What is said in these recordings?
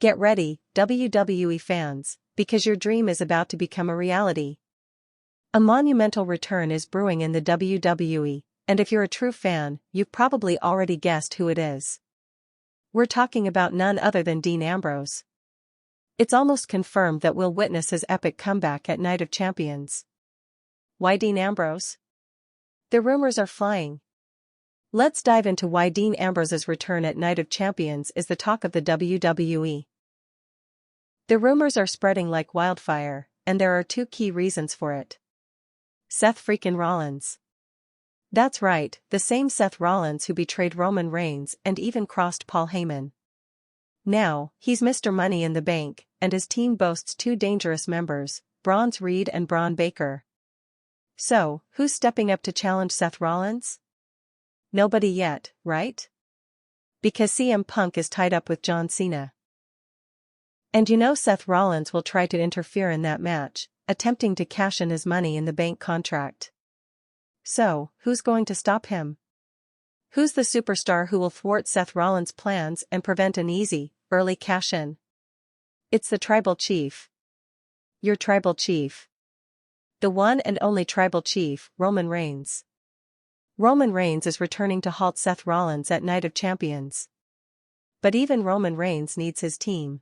Get ready, WWE fans, because your dream is about to become a reality. A monumental return is brewing in the WWE, and if you're a true fan, you've probably already guessed who it is. We're talking about none other than Dean Ambrose. It's almost confirmed that we'll witness his epic comeback at Night of Champions. Why Dean Ambrose? The rumors are flying. Let's dive into why Dean Ambrose's return at Night of Champions is the talk of the WWE. The rumors are spreading like wildfire, and there are two key reasons for it. Seth freakin' Rollins. That's right, the same Seth Rollins who betrayed Roman Reigns and even crossed Paul Heyman. Now, he's Mr. Money in the Bank, and his team boasts two dangerous members, Braun Reed and Braun Baker. So, who's stepping up to challenge Seth Rollins? Nobody yet, right? Because CM Punk is tied up with John Cena. And you know Seth Rollins will try to interfere in that match, attempting to cash in his Money in the Bank contract. So, who's going to stop him? Who's the superstar who will thwart Seth Rollins' plans and prevent an easy, early cash-in? It's the Tribal Chief. Your Tribal Chief. The one and only Tribal Chief, Roman Reigns. Roman Reigns is returning to halt Seth Rollins at Night of Champions. But even Roman Reigns needs his team.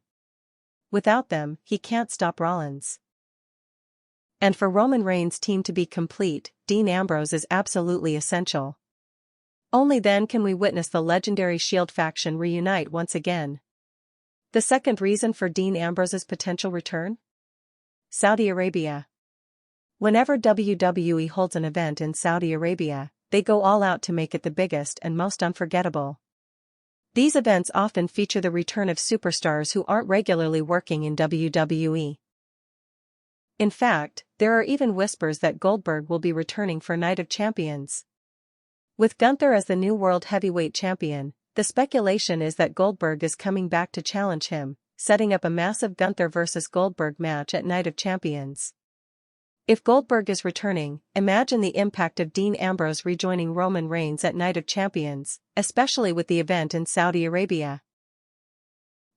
Without them, he can't stop Rollins. And for Roman Reigns' team to be complete, Dean Ambrose is absolutely essential. Only then can we witness the legendary Shield faction reunite once again. The second reason for Dean Ambrose's potential return? Saudi Arabia. Whenever WWE holds an event in Saudi Arabia, they go all out to make it the biggest and most unforgettable. These events often feature the return of superstars who aren't regularly working in WWE. In fact, there are even whispers that Goldberg will be returning for Night of Champions. With Gunther as the new World Heavyweight Champion, the speculation is that Goldberg is coming back to challenge him, setting up a massive Gunther vs. Goldberg match at Night of Champions. If Goldberg is returning, imagine the impact of Dean Ambrose rejoining Roman Reigns at Night of Champions, especially with the event in Saudi Arabia.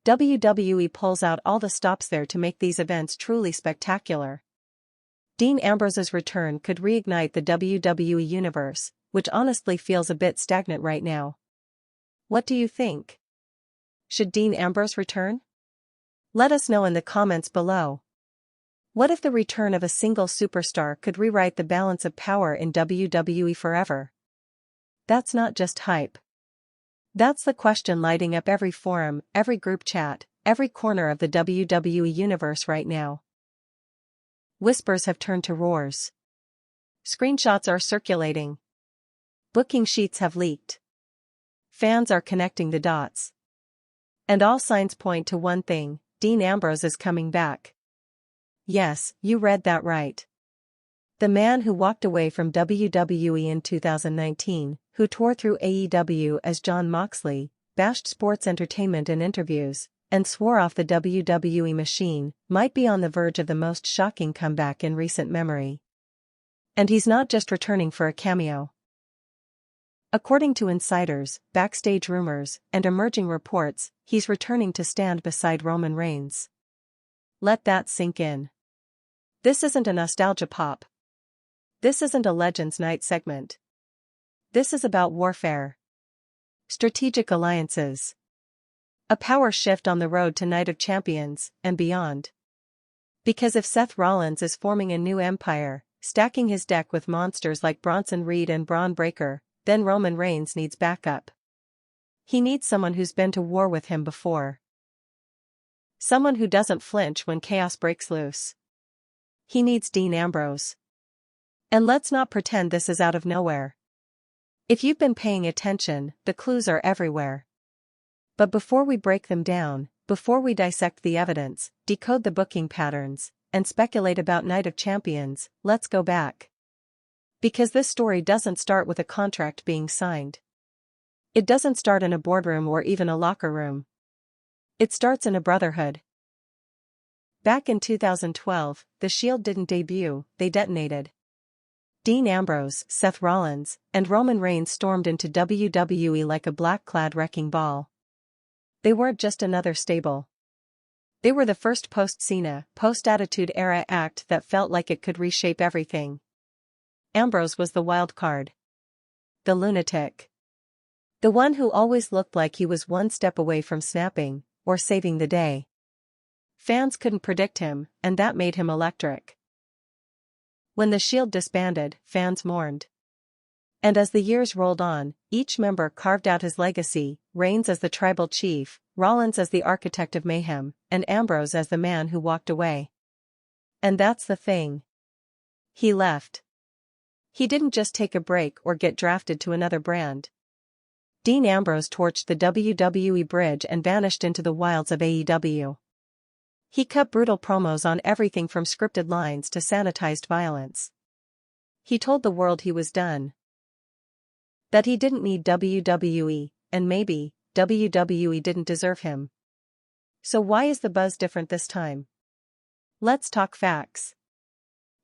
WWE pulls out all the stops there to make these events truly spectacular. Dean Ambrose's return could reignite the WWE universe, which honestly feels a bit stagnant right now. What do you think? Should Dean Ambrose return? Let us know in the comments below. What if the return of a single superstar could rewrite the balance of power in WWE forever? That's not just hype. That's the question lighting up every forum, every group chat, every corner of the WWE universe right now. Whispers have turned to roars. Screenshots are circulating. Booking sheets have leaked. Fans are connecting the dots. And all signs point to one thing: Dean Ambrose is coming back. Yes, you read that right. The man who walked away from WWE in 2019, who tore through AEW as Jon Moxley, bashed sports entertainment in interviews, and swore off the WWE machine, might be on the verge of the most shocking comeback in recent memory. And he's not just returning for a cameo. According to insiders, backstage rumors, and emerging reports, he's returning to stand beside Roman Reigns. Let that sink in. This isn't a nostalgia pop. This isn't a Legends Night segment. This is about warfare. Strategic alliances. A power shift on the road to Night of Champions, and beyond. Because if Seth Rollins is forming a new empire, stacking his deck with monsters like Bronson Reed and Braun Breaker, then Roman Reigns needs backup. He needs someone who's been to war with him before. Someone who doesn't flinch when chaos breaks loose. He needs Dean Ambrose. And let's not pretend this is out of nowhere. If you've been paying attention, the clues are everywhere. But before we break them down, before we dissect the evidence, decode the booking patterns, and speculate about Night of Champions, let's go back. Because this story doesn't start with a contract being signed. It doesn't start in a boardroom or even a locker room. It starts in a brotherhood. Back in 2012, the Shield didn't debut, they detonated. Dean Ambrose, Seth Rollins, and Roman Reigns stormed into WWE like a black-clad wrecking ball. They weren't just another stable. They were the first post-Cena, post-Attitude Era act that felt like it could reshape everything. Ambrose was the wild card. The lunatic. The one who always looked like he was one step away from snapping, or saving the day. Fans couldn't predict him, and that made him electric. When the Shield disbanded, fans mourned. And as the years rolled on, each member carved out his legacy, Reigns as the tribal chief, Rollins as the architect of mayhem, and Ambrose as the man who walked away. And that's the thing. He left. He didn't just take a break or get drafted to another brand. Dean Ambrose torched the WWE bridge and vanished into the wilds of AEW. He cut brutal promos on everything from scripted lines to sanitized violence. He told the world he was done. That he didn't need WWE, and maybe, WWE didn't deserve him. So why is the buzz different this time? Let's talk facts.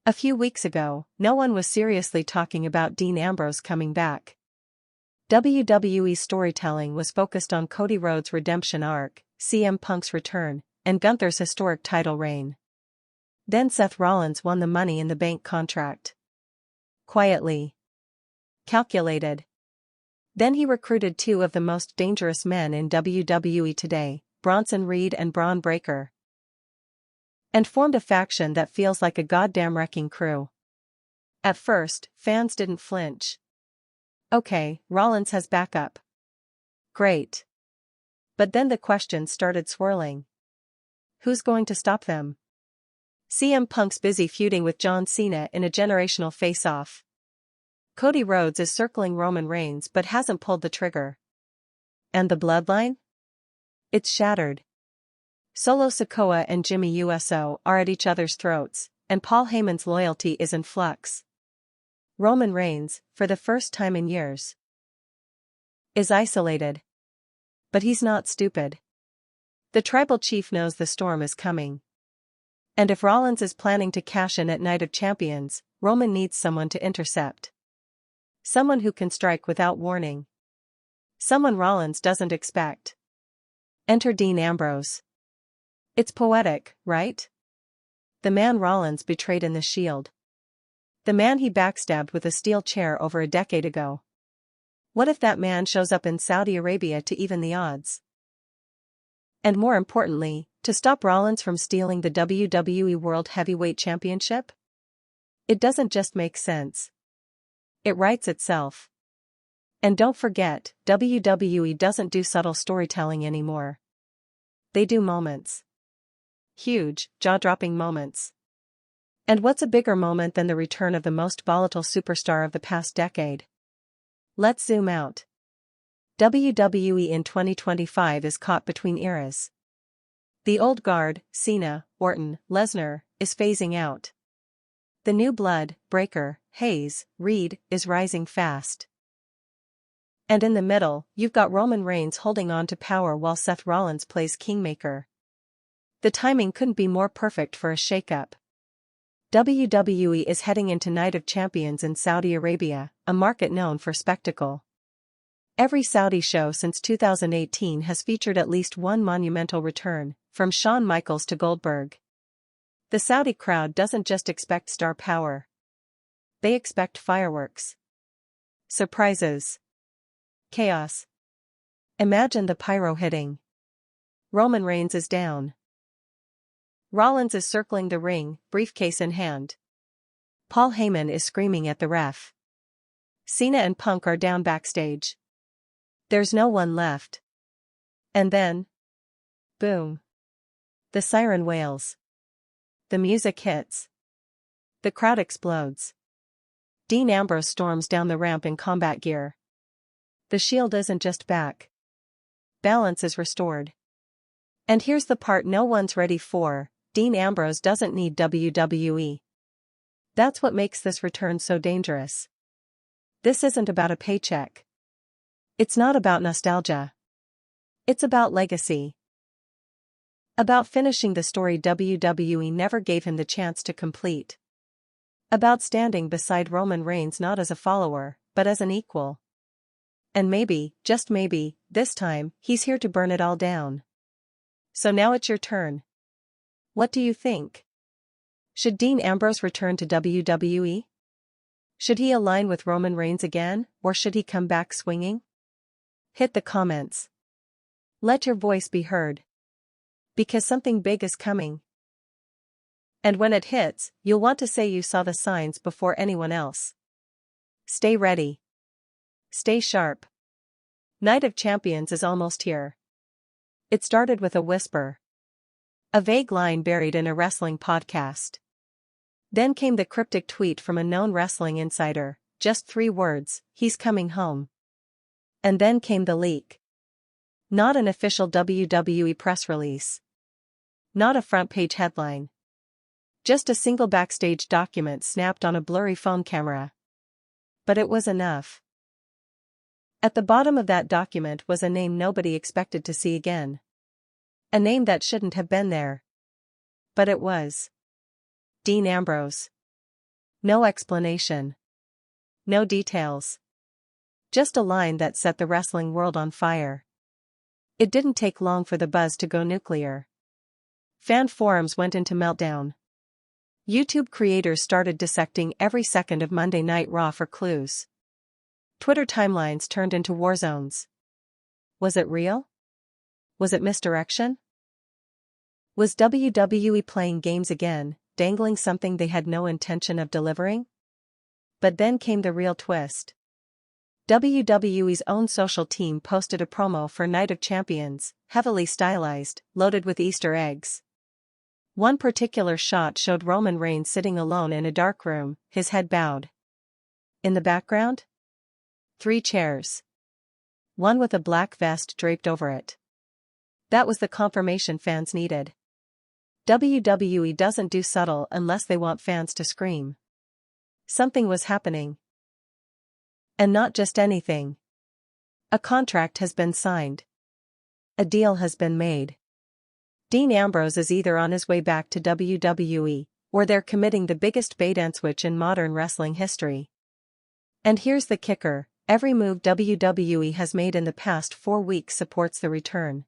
A few weeks ago, no one was seriously talking about Dean Ambrose coming back. WWE's storytelling was focused on Cody Rhodes' redemption arc, CM Punk's return, and Gunther's historic title reign. Then Seth Rollins won the Money in the Bank contract. Quietly. Calculated. Then he recruited two of the most dangerous men in WWE today, Bronson Reed and Braun Breaker. And formed a faction that feels like a goddamn wrecking crew. At first, fans didn't flinch. Okay, Rollins has backup. Great. But then the questions started swirling. Who's going to stop them? CM Punk's busy feuding with John Cena in a generational face-off. Cody Rhodes is circling Roman Reigns but hasn't pulled the trigger. And the Bloodline? It's shattered. Solo Sikoa and Jimmy USO are at each other's throats, and Paul Heyman's loyalty is in flux. Roman Reigns, for the first time in years, is isolated. But he's not stupid. The tribal chief knows the storm is coming. And if Rollins is planning to cash in at Night of Champions, Roman needs someone to intercept. Someone who can strike without warning. Someone Rollins doesn't expect. Enter Dean Ambrose. It's poetic, right? The man Rollins betrayed in the Shield. The man he backstabbed with a steel chair over a decade ago. What if that man shows up in Saudi Arabia to even the odds? And more importantly, to stop Rollins from stealing the WWE World Heavyweight Championship? It doesn't just make sense. It writes itself. And don't forget, WWE doesn't do subtle storytelling anymore. They do moments. Huge, jaw-dropping moments. And what's a bigger moment than the return of the most volatile superstar of the past decade? Let's zoom out. WWE in 2025 is caught between eras. The old guard, Cena, Orton, Lesnar, is phasing out. The new blood, Breaker, Hayes, Reed, is rising fast. And in the middle, you've got Roman Reigns holding on to power while Seth Rollins plays kingmaker. The timing couldn't be more perfect for a shakeup. WWE is heading into Night of Champions in Saudi Arabia, a market known for spectacle. Every Saudi show since 2018 has featured at least one monumental return, from Shawn Michaels to Goldberg. The Saudi crowd doesn't just expect star power. They expect fireworks. Surprises. Chaos. Imagine the pyro hitting. Roman Reigns is down. Rollins is circling the ring, briefcase in hand. Paul Heyman is screaming at the ref. Cena and Punk are down backstage. There's no one left. And then, boom. The siren wails. The music hits. The crowd explodes. Dean Ambrose storms down the ramp in combat gear. The Shield isn't just back. Balance is restored. And here's the part no one's ready for. Dean Ambrose doesn't need WWE. That's what makes this return so dangerous. This isn't about a paycheck. It's not about nostalgia. It's about legacy. About finishing the story WWE never gave him the chance to complete. About standing beside Roman Reigns not as a follower, but as an equal. And maybe, just maybe, this time, he's here to burn it all down. So now it's your turn. What do you think? Should Dean Ambrose return to WWE? Should he align with Roman Reigns again, or should he come back swinging? Hit the comments. Let your voice be heard. Because something big is coming. And when it hits, you'll want to say you saw the signs before anyone else. Stay ready. Stay sharp. Night of Champions is almost here. It started with a whisper. A vague line buried in a wrestling podcast. Then came the cryptic tweet from a known wrestling insider, just 3 words, "He's coming home." And then came the leak. Not an official WWE press release. Not a front-page headline. Just a single backstage document snapped on a blurry phone camera. But it was enough. At the bottom of that document was a name nobody expected to see again. A name that shouldn't have been there. But it was. Dean Ambrose. No explanation. No details. Just a line that set the wrestling world on fire. It didn't take long for the buzz to go nuclear. Fan forums went into meltdown. YouTube creators started dissecting every second of Monday Night Raw for clues. Twitter timelines turned into war zones. Was it real? Was it misdirection? Was WWE playing games again, dangling something they had no intention of delivering? But then came the real twist. WWE's own social team posted a promo for Night of Champions, heavily stylized, loaded with Easter eggs. One particular shot showed Roman Reigns sitting alone in a dark room, his head bowed. In the background? 3 chairs. One with a black vest draped over it. That was the confirmation fans needed. WWE doesn't do subtle unless they want fans to scream. Something was happening. And not just anything. A contract has been signed. A deal has been made. Dean Ambrose is either on his way back to WWE, or they're committing the biggest bait-and-switch in modern wrestling history. And here's the kicker, every move WWE has made in the past 4 weeks supports the return.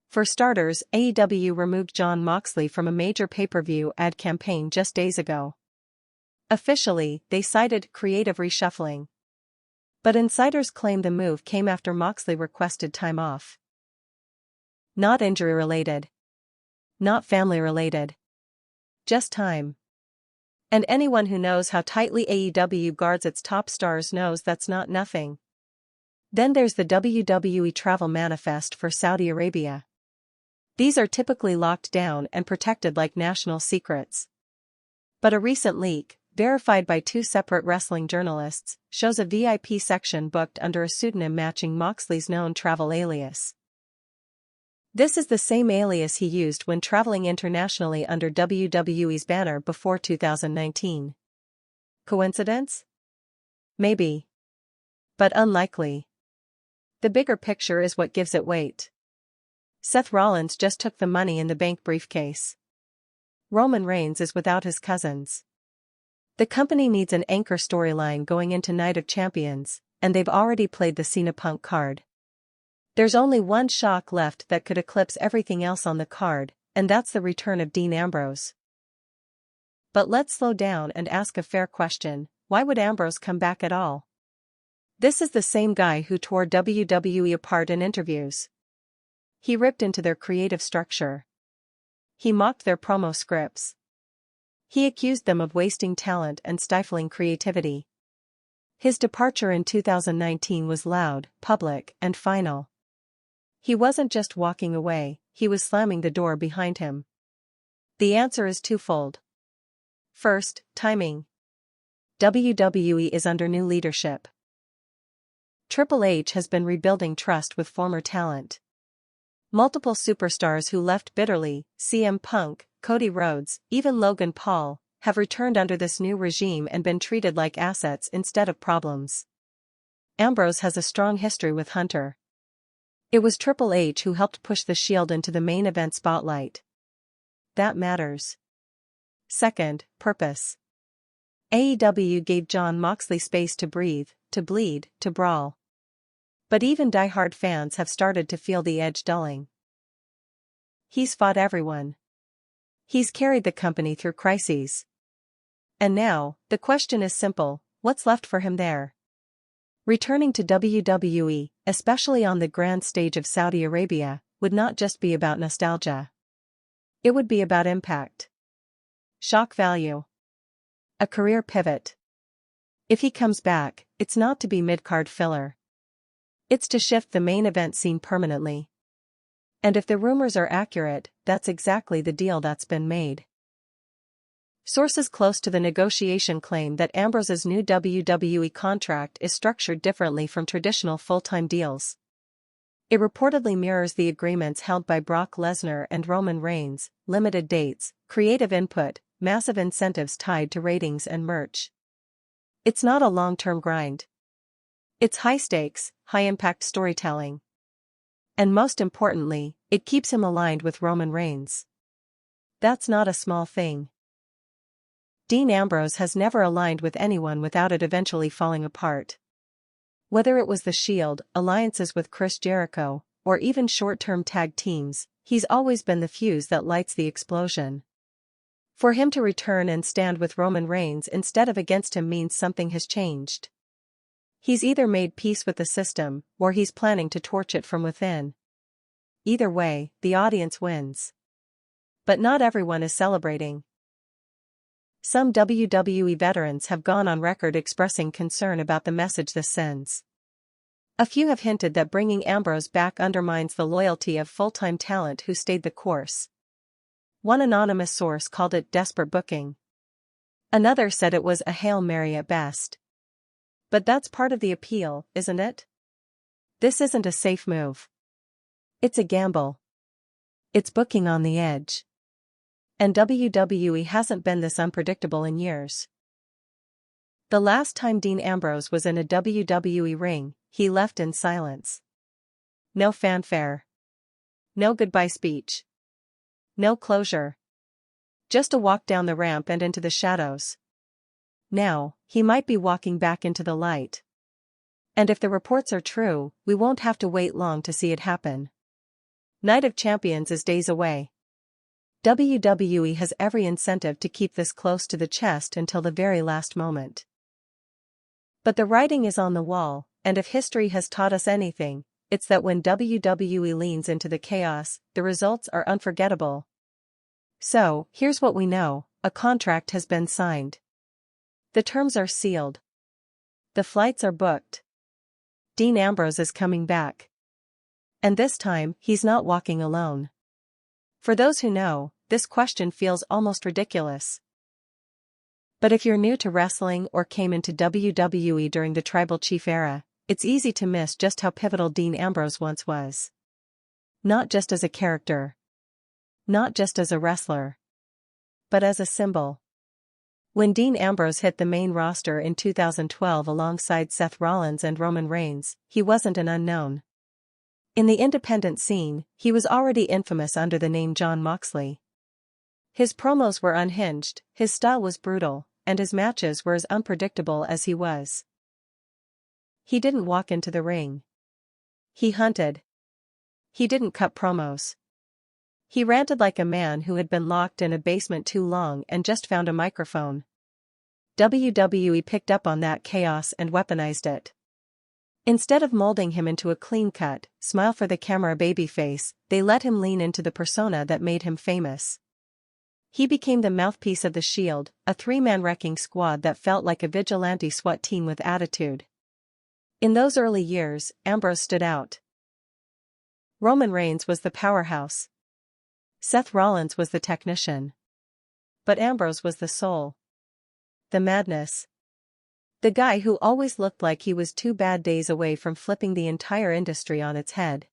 For starters, AEW removed Jon Moxley from a major pay-per-view ad campaign just days ago. Officially, they cited creative reshuffling. But insiders claim the move came after Moxley requested time off. Not injury-related. Not family-related. Just time. And anyone who knows how tightly AEW guards its top stars knows that's not nothing. Then there's the WWE travel manifest for Saudi Arabia. These are typically locked down and protected like national secrets. But a recent leak, verified by 2 separate wrestling journalists, shows a VIP section booked under a pseudonym matching Moxley's known travel alias. This is the same alias he used when traveling internationally under WWE's banner before 2019. Coincidence? Maybe. But unlikely. The bigger picture is what gives it weight. Seth Rollins just took the Money in the Bank briefcase. Roman Reigns is without his cousins. The company needs an anchor storyline going into Night of Champions, and they've already played the Cena Punk card. There's only one shock left that could eclipse everything else on the card, and that's the return of Dean Ambrose. But let's slow down and ask a fair question, why would Ambrose come back at all? This is the same guy who tore WWE apart in interviews. He ripped into their creative structure. He mocked their promo scripts. He accused them of wasting talent and stifling creativity. His departure in 2019 was loud, public, and final. He wasn't just walking away, he was slamming the door behind him. The answer is twofold. First, timing. WWE is under new leadership. Triple H has been rebuilding trust with former talent. Multiple superstars who left bitterly, CM Punk, Cody Rhodes, even Logan Paul, have returned under this new regime and been treated like assets instead of problems. Ambrose has a strong history with Hunter. It was Triple H who helped push the Shield into the main event spotlight. That matters. Second, purpose. AEW gave Jon Moxley space to breathe, to bleed, to brawl. But even diehard fans have started to feel the edge dulling. He's fought everyone. He's carried the company through crises. And now, the question is simple, what's left for him there? Returning to WWE, especially on the grand stage of Saudi Arabia, would not just be about nostalgia. It would be about impact. Shock value. A career pivot. If he comes back, it's not to be mid-card filler. It's to shift the main event scene permanently. And if the rumors are accurate, that's exactly the deal that's been made. Sources close to the negotiation claim that Ambrose's new WWE contract is structured differently from traditional full-time deals. It reportedly mirrors the agreements held by Brock Lesnar and Roman Reigns: limited dates, creative input, massive incentives tied to ratings and merch. It's not a long-term grind. It's high-stakes, high-impact storytelling. And most importantly, it keeps him aligned with Roman Reigns. That's not a small thing. Dean Ambrose has never aligned with anyone without it eventually falling apart. Whether it was the Shield, alliances with Chris Jericho, or even short-term tag teams, he's always been the fuse that lights the explosion. For him to return and stand with Roman Reigns instead of against him means something has changed. He's either made peace with the system, or he's planning to torch it from within. Either way, the audience wins. But not everyone is celebrating. Some WWE veterans have gone on record expressing concern about the message this sends. A few have hinted that bringing Ambrose back undermines the loyalty of full-time talent who stayed the course. One anonymous source called it desperate booking. Another said it was a Hail Mary at best. But that's part of the appeal, isn't it? This isn't a safe move. It's a gamble. It's booking on the edge. And WWE hasn't been this unpredictable in years. The last time Dean Ambrose was in a WWE ring, he left in silence. No fanfare. No goodbye speech. No closure. Just a walk down the ramp and into the shadows. Now, he might be walking back into the light. And if the reports are true, we won't have to wait long to see it happen. Night of Champions is days away. WWE has every incentive to keep this close to the chest until the very last moment. But the writing is on the wall, and if history has taught us anything, it's that when WWE leans into the chaos, the results are unforgettable. So, here's what we know: a contract has been signed. The terms are sealed. The flights are booked. Dean Ambrose is coming back. And this time, he's not walking alone. For those who know, this question feels almost ridiculous. But if you're new to wrestling or came into WWE during the Tribal Chief era, it's easy to miss just how pivotal Dean Ambrose once was. Not just as a character. Not just as a wrestler. But as a symbol. When Dean Ambrose hit the main roster in 2012 alongside Seth Rollins and Roman Reigns, he wasn't an unknown. In the independent scene, he was already infamous under the name Jon Moxley. His promos were unhinged, his style was brutal, and his matches were as unpredictable as he was. He didn't walk into the ring. He hunted. He didn't cut promos. He ranted like a man who had been locked in a basement too long and just found a microphone. WWE picked up on that chaos and weaponized it. Instead of molding him into a clean-cut, smile-for-the-camera babyface, they let him lean into the persona that made him famous. He became the mouthpiece of the Shield, a three-man wrecking squad that felt like a vigilante SWAT team with attitude. In those early years, Ambrose stood out. Roman Reigns was the powerhouse. Seth Rollins was the technician. But Ambrose was the soul. The madness. The guy who always looked like he was 2 bad days away from flipping the entire industry on its head.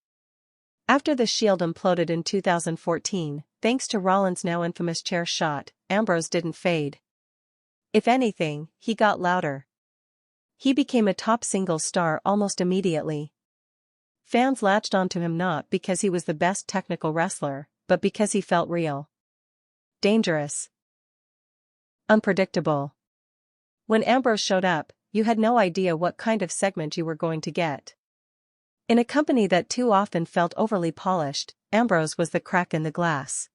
After the Shield imploded in 2014, thanks to Rollins' now infamous chair shot, Ambrose didn't fade. If anything, he got louder. He became a top singles star almost immediately. Fans latched onto him not because he was the best technical wrestler, but because he felt real. Dangerous. Unpredictable. When Ambrose showed up, you had no idea what kind of segment you were going to get. In a company that too often felt overly polished, Ambrose was the crack in the glass.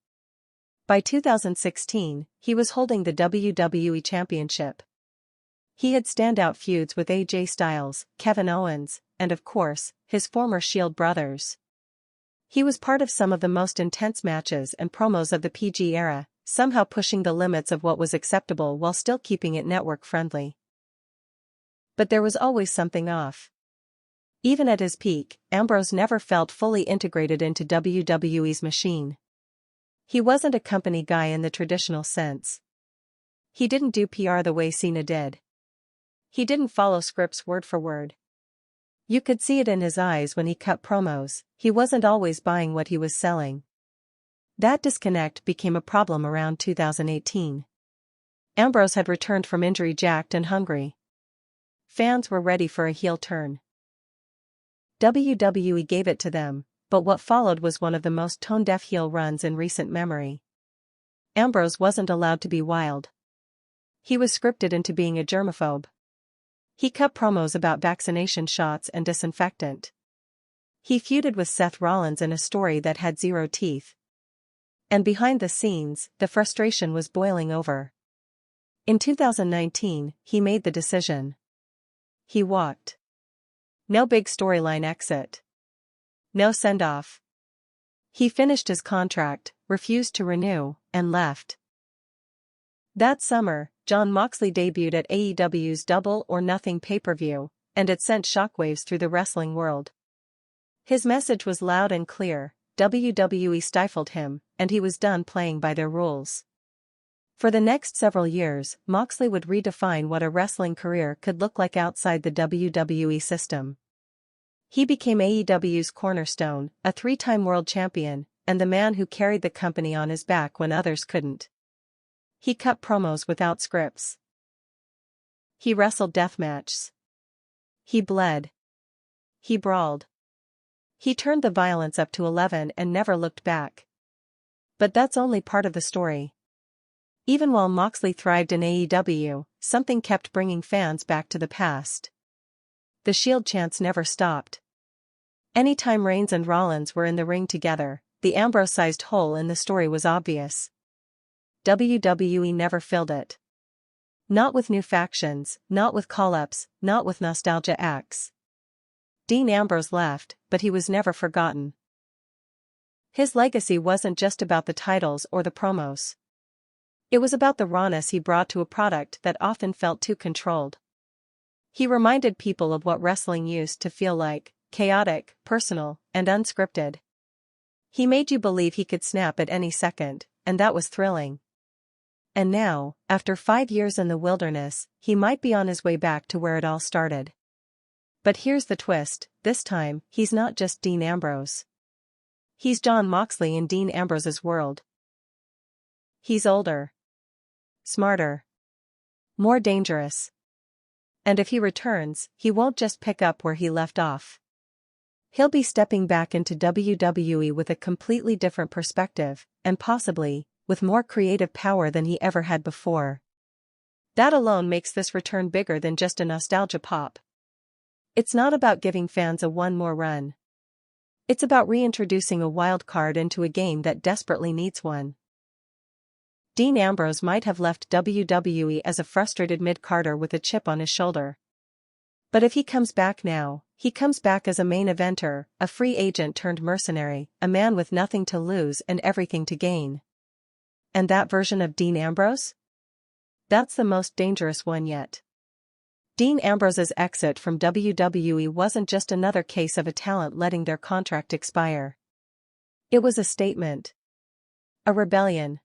By 2016, he was holding the WWE Championship. He had standout feuds with AJ Styles, Kevin Owens, and of course, his former Shield brothers. He was part of some of the most intense matches and promos of the PG era, somehow pushing the limits of what was acceptable while still keeping it network-friendly. But there was always something off. Even at his peak, Ambrose never felt fully integrated into WWE's machine. He wasn't a company guy in the traditional sense. He didn't do PR the way Cena did. He didn't follow scripts word for word. You could see it in his eyes when he cut promos, he wasn't always buying what he was selling. That disconnect became a problem around 2018. Ambrose had returned from injury jacked and hungry. Fans were ready for a heel turn. WWE gave it to them, but what followed was one of the most tone-deaf heel runs in recent memory. Ambrose wasn't allowed to be wild. He was scripted into being a germaphobe. He cut promos about vaccination shots and disinfectant. He feuded with Seth Rollins in a story that had zero teeth. And behind the scenes, the frustration was boiling over. In 2019, he made the decision. He walked. No big storyline exit. No send-off. He finished his contract, refused to renew, and left. That summer, Jon Moxley debuted at AEW's Double or Nothing pay-per-view, and it sent shockwaves through the wrestling world. His message was loud and clear: WWE stifled him, and he was done playing by their rules. For the next several years, Moxley would redefine what a wrestling career could look like outside the WWE system. He became AEW's cornerstone, a three-time world champion, and the man who carried the company on his back when others couldn't. He cut promos without scripts. He wrestled deathmatches. He bled. He brawled. He turned the violence up to 11 and never looked back. But that's only part of the story. Even while Moxley thrived in AEW, something kept bringing fans back to the past. The Shield chants never stopped. Anytime Reigns and Rollins were in the ring together, the Ambrose-sized hole in the story was obvious. WWE never filled it. Not with new factions, not with call-ups, not with nostalgia acts. Dean Ambrose left, but he was never forgotten. His legacy wasn't just about the titles or the promos. It was about the rawness he brought to a product that often felt too controlled. He reminded people of what wrestling used to feel like: chaotic, personal, and unscripted. He made you believe he could snap at any second, and that was thrilling. And now, after 5 years in the wilderness, he might be on his way back to where it all started. But here's the twist: this time, he's not just Dean Ambrose. He's Jon Moxley in Dean Ambrose's world. He's older. Smarter. More dangerous. And if he returns, he won't just pick up where he left off. He'll be stepping back into WWE with a completely different perspective, and possibly, with more creative power than he ever had before. That alone makes this return bigger than just a nostalgia pop. It's not about giving fans a one more run. It's about reintroducing a wild card into a game that desperately needs one. Dean Ambrose might have left WWE as a frustrated mid-carder with a chip on his shoulder. But if he comes back now, he comes back as a main eventer, a free agent turned mercenary, a man with nothing to lose and everything to gain. And that version of Dean Ambrose? That's the most dangerous one yet. Dean Ambrose's exit from WWE wasn't just another case of a talent letting their contract expire. It was a statement. A rebellion.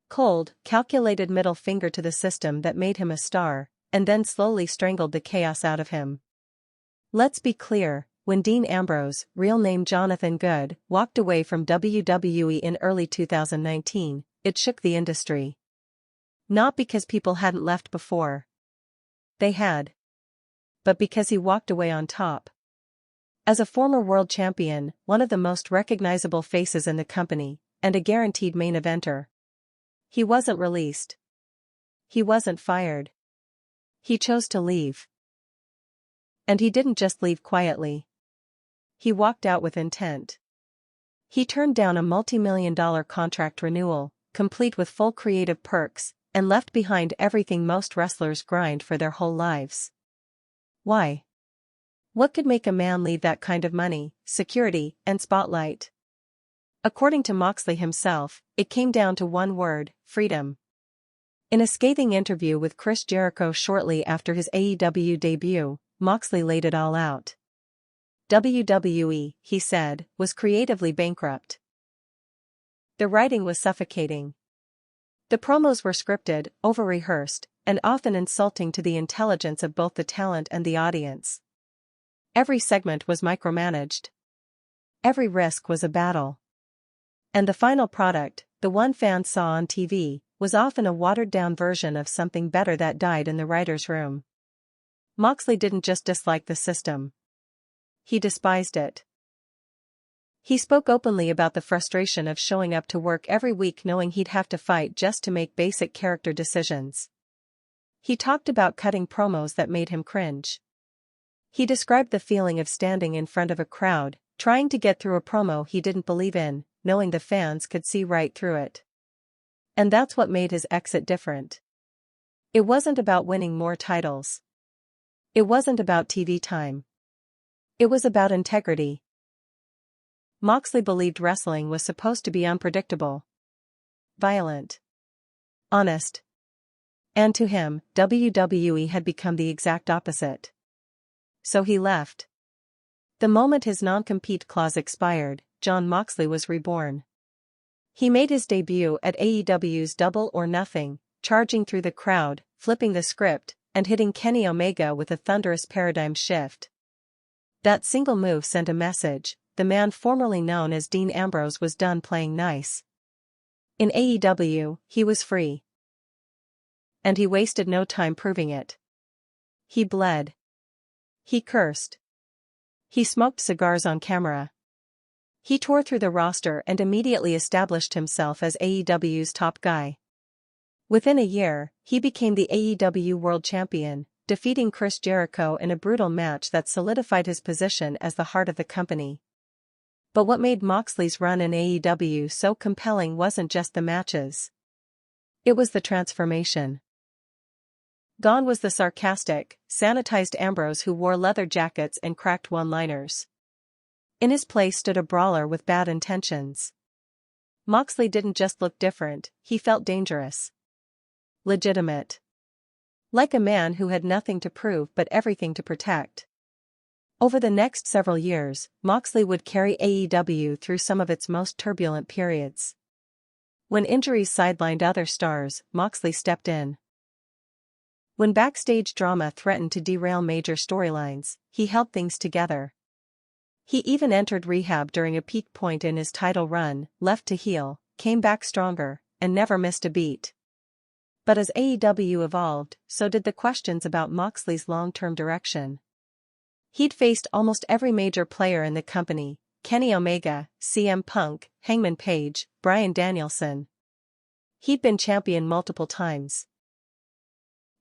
Cold, calculated middle finger to the system that made him a star, and then slowly strangled the chaos out of him. Let's be clear, when Dean Ambrose, real name Jonathan Good, walked away from WWE in early 2019, it shook the industry. Not because people hadn't left before. They had. But because he walked away on top. As a former world champion, one of the most recognizable faces in the company, and a guaranteed main eventer. He wasn't released. He wasn't fired. He chose to leave. And he didn't just leave quietly. He walked out with intent. He turned down a multi-million-dollar contract renewal, complete with full creative perks, and left behind everything most wrestlers grind for their whole lives. Why? What could make a man leave that kind of money, security, and spotlight? According to Moxley himself, it came down to one word: freedom. In a scathing interview with Chris Jericho shortly after his AEW debut, Moxley laid it all out. WWE, he said, was creatively bankrupt. The writing was suffocating. The promos were scripted, over-rehearsed, and often insulting to the intelligence of both the talent and the audience. Every segment was micromanaged. Every risk was a battle. And the final product, the one fans saw on TV, was often a watered-down version of something better that died in the writer's room. Moxley didn't just dislike the system. He despised it. He spoke openly about the frustration of showing up to work every week knowing he'd have to fight just to make basic character decisions. He talked about cutting promos that made him cringe. He described the feeling of standing in front of a crowd, trying to get through a promo he didn't believe in, knowing the fans could see right through it. And that's what made his exit different. It wasn't about winning more titles. It wasn't about TV time. It was about integrity. Moxley believed wrestling was supposed to be unpredictable, violent, honest. And to him, WWE had become the exact opposite. So he left. The moment his non-compete clause expired, Jon Moxley was reborn. He made his debut at AEW's Double or Nothing, charging through the crowd, flipping the script, and hitting Kenny Omega with a thunderous paradigm shift. That single move sent a message: the man formerly known as Dean Ambrose was done playing nice. In AEW, he was free. And he wasted no time proving it. He bled. He cursed. He smoked cigars on camera. He tore through the roster and immediately established himself as AEW's top guy. Within a year, he became the AEW World Champion, defeating Chris Jericho in a brutal match that solidified his position as the heart of the company. But what made Moxley's run in AEW so compelling wasn't just the matches. It was the transformation. Gone was the sarcastic, sanitized Ambrose who wore leather jackets and cracked one-liners. In his place stood a brawler with bad intentions. Moxley didn't just look different, he felt dangerous. Legitimate. Like a man who had nothing to prove but everything to protect. Over the next several years, Moxley would carry AEW through some of its most turbulent periods. When injuries sidelined other stars, Moxley stepped in. When backstage drama threatened to derail major storylines, he held things together. He even entered rehab during a peak point in his title run, left to heal, came back stronger, and never missed a beat. But as AEW evolved, so did the questions about Moxley's long-term direction. He'd faced almost every major player in the company: Kenny Omega, CM Punk, Hangman Page, Bryan Danielson. He'd been champion multiple times.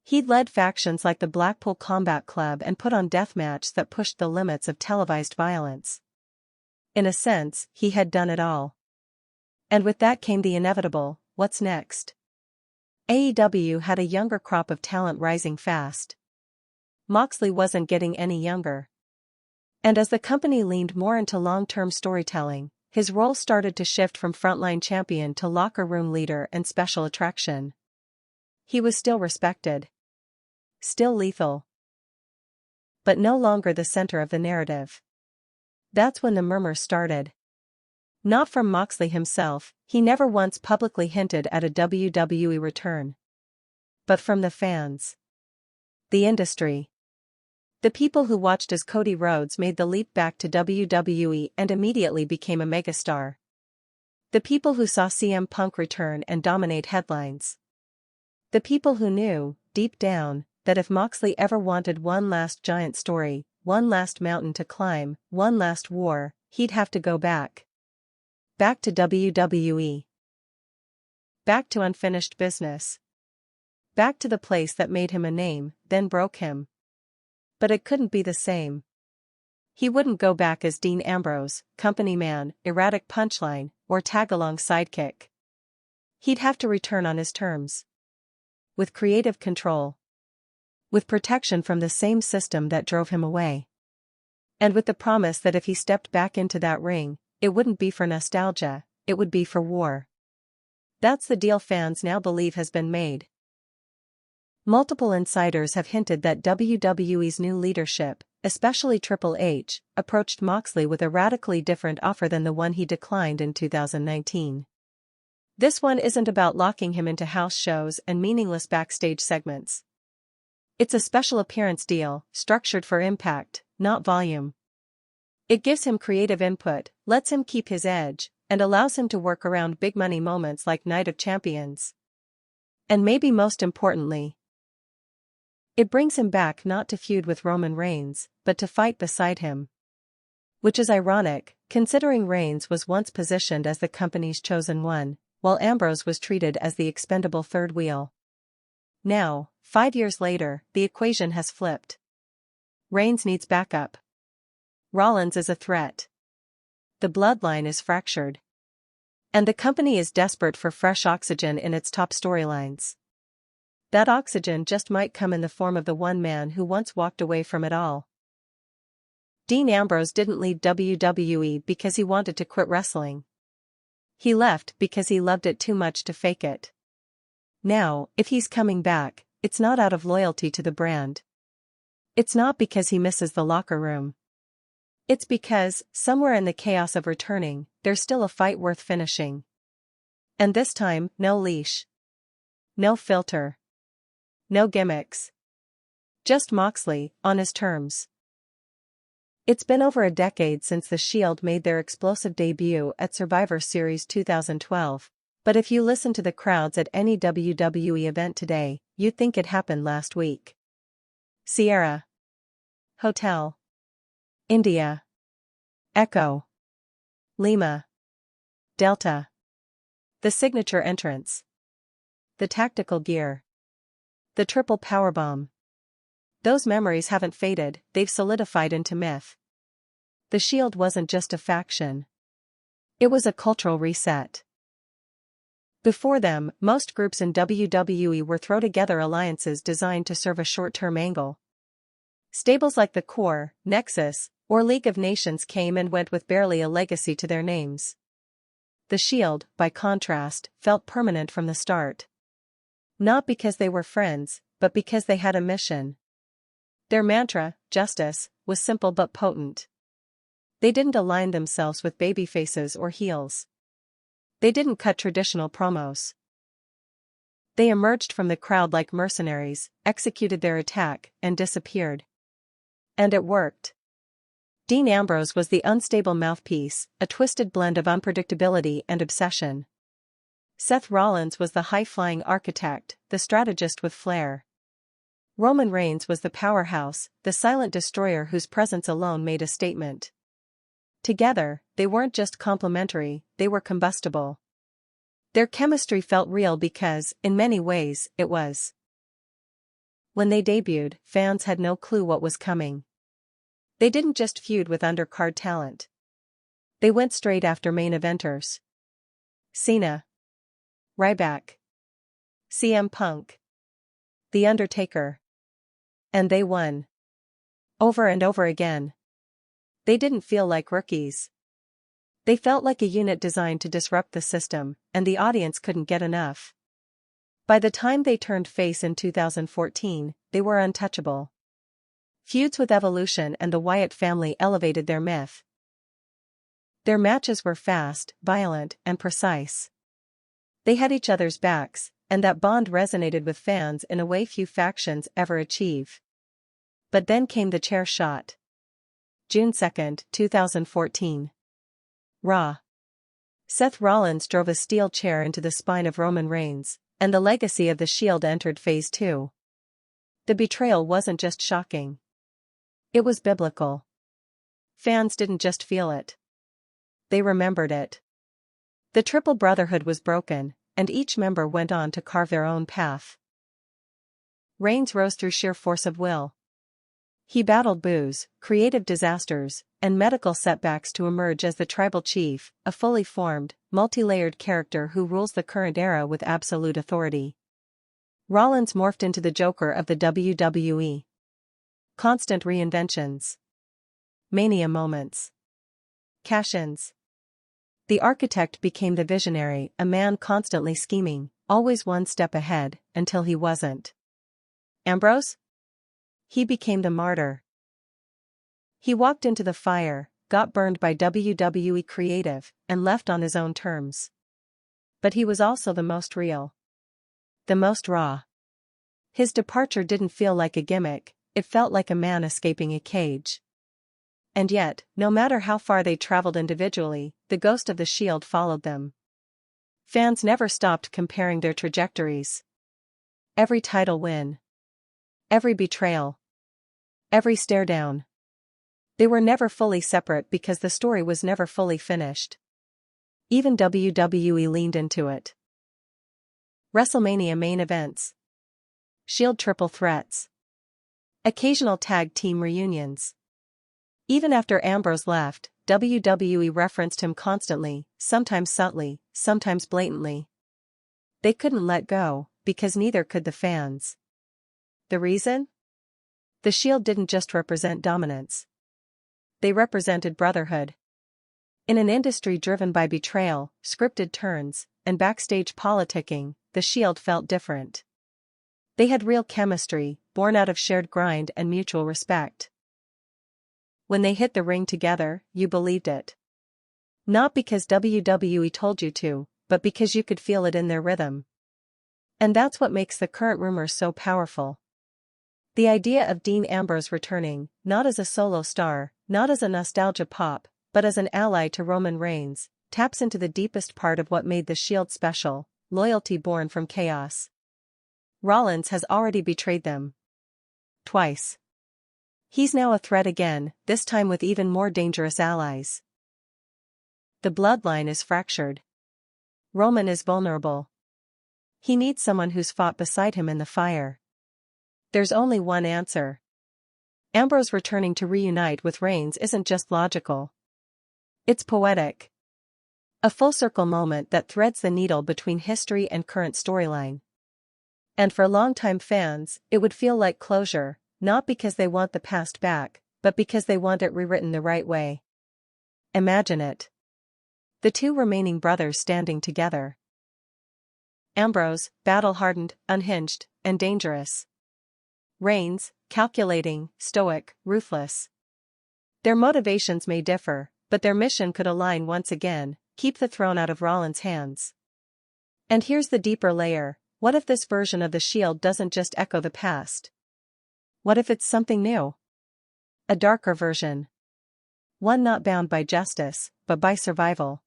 He'd led factions like the Blackpool Combat Club and put on deathmatches that pushed the limits of televised violence. In a sense, he had done it all. And with that came the inevitable: what's next? AEW had a younger crop of talent rising fast. Moxley wasn't getting any younger. And as the company leaned more into long-term storytelling, his role started to shift from frontline champion to locker room leader and special attraction. He was still respected. Still lethal. But no longer the center of the narrative. That's when the murmurs started. Not from Moxley himself, he never once publicly hinted at a WWE return. But from the fans. The industry. The people who watched as Cody Rhodes made the leap back to WWE and immediately became a megastar. The people who saw CM Punk return and dominate headlines. The people who knew, deep down, that if Moxley ever wanted one last giant story, one last mountain to climb, one last war, he'd have to go back. Back to WWE. Back to unfinished business. Back to the place that made him a name, then broke him. But it couldn't be the same. He wouldn't go back as Dean Ambrose, company man, erratic punchline, or tag-along sidekick. He'd have to return on his terms. With creative control. With protection from the same system that drove him away. And with the promise that if he stepped back into that ring, it wouldn't be for nostalgia, it would be for war. That's the deal fans now believe has been made. Multiple insiders have hinted that WWE's new leadership, especially Triple H, approached Moxley with a radically different offer than the one he declined in 2019. This one isn't about locking him into house shows and meaningless backstage segments. It's a special appearance deal, structured for impact, not volume. It gives him creative input, lets him keep his edge, and allows him to work around big money moments like Night of Champions. And maybe most importantly, it brings him back not to feud with Roman Reigns, but to fight beside him. Which is ironic, considering Reigns was once positioned as the company's chosen one, while Ambrose was treated as the expendable third wheel. Now, 5 years later, the equation has flipped. Reigns needs backup. Rollins is a threat. The bloodline is fractured. And the company is desperate for fresh oxygen in its top storylines. That oxygen just might come in the form of the one man who once walked away from it all. Dean Ambrose didn't leave WWE because he wanted to quit wrestling. He left because he loved it too much to fake it. Now, if he's coming back, it's not out of loyalty to the brand. It's not because he misses the locker room. It's because, somewhere in the chaos of returning, there's still a fight worth finishing. And this time, no leash. No filter. No gimmicks. Just Moxley, on his terms. It's been over a decade since The Shield made their explosive debut at Survivor Series 2012, but if you listen to the crowds at any WWE event today, you'd think it happened last week. Sierra. Hotel. India. Echo. Lima. Delta. The signature entrance. The tactical gear. The triple powerbomb. Those memories haven't faded, they've solidified into myth. The Shield wasn't just a faction. It was a cultural reset. Before them, most groups in WWE were throw together alliances designed to serve a short-term angle. Stables like the Core, Nexus, or League of Nations came and went with barely a legacy to their names. The Shield, by contrast, felt permanent from the start. Not because they were friends, but because they had a mission. Their mantra, justice, was simple but potent. They didn't align themselves with babyfaces or heels. They didn't cut traditional promos. They emerged from the crowd like mercenaries, executed their attack, and disappeared. And it worked. Dean Ambrose was the unstable mouthpiece, a twisted blend of unpredictability and obsession. Seth Rollins was the high-flying architect, the strategist with flair. Roman Reigns was the powerhouse, the silent destroyer whose presence alone made a statement. Together, they weren't just complementary, they were combustible. Their chemistry felt real because, in many ways, it was. When they debuted, fans had no clue what was coming. They didn't just feud with undercard talent. They went straight after main eventers. Cena. Ryback. CM Punk. The Undertaker. And they won. Over and over again. They didn't feel like rookies. They felt like a unit designed to disrupt the system, and the audience couldn't get enough. By the time they turned face in 2014, they were untouchable. Feuds with Evolution and the Wyatt family elevated their myth. Their matches were fast, violent, and precise. They had each other's backs, and that bond resonated with fans in a way few factions ever achieve. But then came the chair shot. June 2, 2014. Raw. Seth Rollins drove a steel chair into the spine of Roman Reigns, and the legacy of the Shield entered Phase 2. The betrayal wasn't just shocking. It was biblical. Fans didn't just feel it. They remembered it. The Triple Brotherhood was broken, and each member went on to carve their own path. Reigns rose through sheer force of will. He battled boos, creative disasters, and medical setbacks to emerge as the tribal chief, a fully formed, multi-layered character who rules the current era with absolute authority. Rollins morphed into the Joker of the WWE. Constant reinventions. Mania moments. Cash-ins. The architect became the visionary, a man constantly scheming, always one step ahead, until he wasn't. Ambrose? He became the martyr. He walked into the fire, got burned by WWE creative, and left on his own terms. But he was also the most real. The most raw. His departure didn't feel like a gimmick, it felt like a man escaping a cage. And yet, no matter how far they traveled individually, the ghost of the Shield followed them. Fans never stopped comparing their trajectories. Every title win. Every betrayal. Every stare down. They were never fully separate because the story was never fully finished. Even WWE leaned into it. WrestleMania main events. Shield triple threats. Occasional tag team reunions. Even after Ambrose left, WWE referenced him constantly, sometimes subtly, sometimes blatantly. They couldn't let go, because neither could the fans. The reason? The Shield didn't just represent dominance. They represented brotherhood. In an industry driven by betrayal, scripted turns, and backstage politicking, the Shield felt different. They had real chemistry, born out of shared grind and mutual respect. When they hit the ring together, you believed it. Not because WWE told you to, but because you could feel it in their rhythm. And that's what makes the current rumors so powerful. The idea of Dean Ambrose returning, not as a solo star, not as a nostalgia pop, but as an ally to Roman Reigns, taps into the deepest part of what made the Shield special, loyalty born from chaos. Rollins has already betrayed them. Twice. He's now a threat again, this time with even more dangerous allies. The bloodline is fractured. Roman is vulnerable. He needs someone who's fought beside him in the fire. There's only one answer. Ambrose returning to reunite with Reigns isn't just logical. It's poetic. A full-circle moment that threads the needle between history and current storyline. And for longtime fans, it would feel like closure, not because they want the past back, but because they want it rewritten the right way. Imagine it. The two remaining brothers standing together. Ambrose, battle-hardened, unhinged, and dangerous. Reigns, calculating, stoic, ruthless. Their motivations may differ, but their mission could align once again, keep the throne out of Rollins' hands. And here's the deeper layer, what if this version of the Shield doesn't just echo the past? What if it's something new? A darker version. One not bound by justice, but by survival.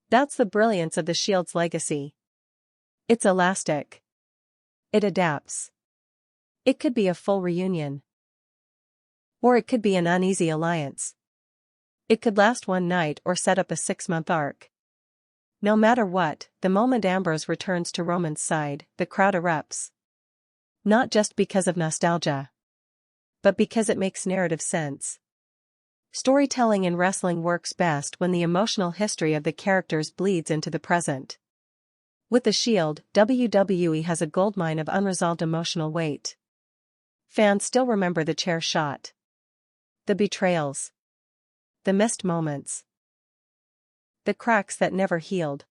That's the brilliance of the Shield's legacy. It's elastic. It adapts. It could be a full reunion. Or it could be an uneasy alliance. It could last one night or set up a 6-month arc. No matter what, the moment Ambrose returns to Roman's side, the crowd erupts. Not just because of nostalgia, but because it makes narrative sense. Storytelling in wrestling works best when the emotional history of the characters bleeds into the present. With the Shield, WWE has a goldmine of unresolved emotional weight. Fans still remember the chair shot. The betrayals. The missed moments. The cracks that never healed.